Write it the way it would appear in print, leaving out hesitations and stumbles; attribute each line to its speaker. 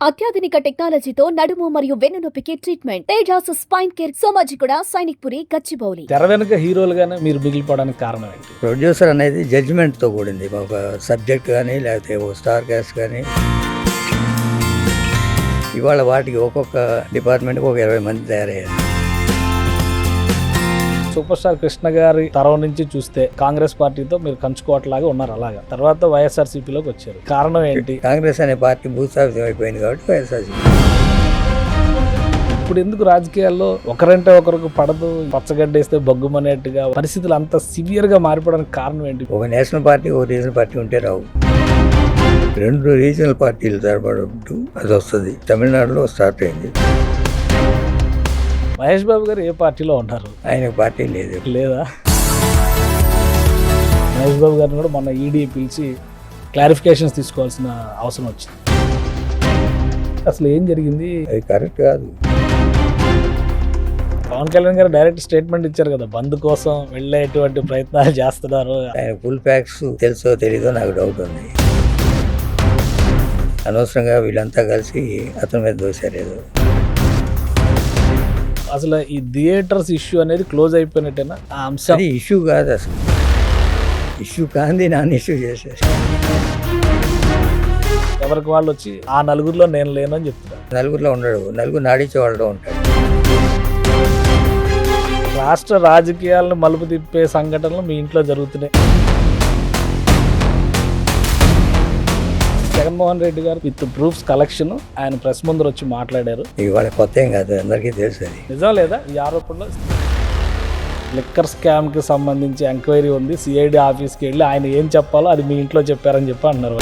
Speaker 1: అత్యాధునిక టెక్నాలజీతో నడుము మరియు వెన్నునొప్పికి treatment. Tejas spine care, Somajiguda, Sainikpuri, Gachibowli.
Speaker 2: తెర వెనుక హీరోలుగానే మీరు మిగిలిపోవడానికి కారణం ఏంటి?
Speaker 3: ప్రొడ్యూసర్ అనేది జడ్జిమెంట్తో కూడింది. ఒక సబ్జెక్ట్ కానీ లేకపోతే ఓ స్టార్ క్యాస్ట్ కానీ. ఇవాళ వాటికి ఒక్కొక్క డిపార్ట్మెంట్కి ఒక 20 మంది తయారయ్యారు.
Speaker 2: సూపర్ స్టార్ కృష్ణ గారి తరం నుంచి చూస్తే కాంగ్రెస్ పార్టీతో మీరు కంచుకోవట్లాగా ఉన్నారు. అలాగా తర్వాత వైఎస్ఆర్సీపీలోకి వచ్చారు. కారణం ఏంటి?
Speaker 3: కాంగ్రెస్ అనే పార్టీ భూస్థాపితం అయిపోయింది కాబట్టి వైఎస్ఆర్సీపీ.
Speaker 2: ఇప్పుడు ఎందుకు రాజకీయాల్లో ఒకరంటే ఒకరికి పడదు, పచ్చగడ్డేస్తే బగ్గుమనేట్టుగా పరిస్థితులు అంత సివియర్ గా మారిపోవడానికి కారణం ఏంటి?
Speaker 3: ఒక నేషనల్ పార్టీ ఒక రీజనల్ పార్టీ ఉంటే రావు. 2 రీజనల్ పార్టీలు తరపడుతూ అది వస్తుంది. తమిళనాడులో స్టార్ట్ అయింది.
Speaker 2: మహేష్ బాబు గారు ఏ పార్టీలో ఉంటారు?
Speaker 3: ఆయన పార్టీ లేదు.
Speaker 2: లేదా? మహేష్ బాబు గారిని కూడా మొన్న ఈడీ పిలిచి క్లారిఫికేషన్స్ తీసుకోవాల్సిన అవసరం వచ్చింది. అసలు ఏం జరిగింది?
Speaker 3: అది కరెక్ట్ కాదు.
Speaker 2: పవన్ కళ్యాణ్ గారు డైరెక్ట్ స్టేట్మెంట్ ఇచ్చారు కదా, బంద్ కోసం వెళ్ళేటువంటి ప్రయత్నాలు చేస్తున్నారు.
Speaker 3: ఆయన ఫుల్ ఫ్యాక్ట్స్ తెలుసో తెలీదో నాకు డౌట్ ఉంది. అనవసరంగా వీళ్ళంతా కలిసి అతని మీద దోశారు ఏదో.
Speaker 2: అసలు ఈ థియేటర్స్ ఇష్యూ అనేది క్లోజ్ అయిపోయినట్టేనా? ఆ అంశం
Speaker 3: అది ఇష్యూ కాదు. అసలు ఇష్యూ కాంది నాన్ ఇష్యూ చేశారు.
Speaker 2: ఎవరికి వాళ్ళు వచ్చి ఆ నలుగురిలో నేను లేనని చెప్తున్నారు.
Speaker 3: నలుగురిలో ఉండడు, నలుగురు నాడించే వాళ్ళలో ఉంటాడు.
Speaker 2: రాష్ట్ర రాజకీయాలను మలుపు తిప్పే సంఘటనలు మీ ఇంట్లో జరుగుతున్నాయి. జగన్మోహన్ రెడ్డి గారు విత్ ప్రూఫ్స్ కలెక్షన్ ఆయన ప్రెస్ ముందర వచ్చి మాట్లాడారు.
Speaker 3: ఇవాళ కొత్త ఏం కాదు, అందరికీ తెలుసు. అది
Speaker 2: నిజం లేదా ఈ ఆరోపణలో? లిక్కర్ స్కామ్ కి సంబంధించి ఎంక్వైరీ ఉంది. సిఐడి ఆఫీస్కి వెళ్ళి ఆయన ఏం చెప్పాలో అది మీ ఇంట్లో చెప్పారని చెప్పి అంటున్నారు.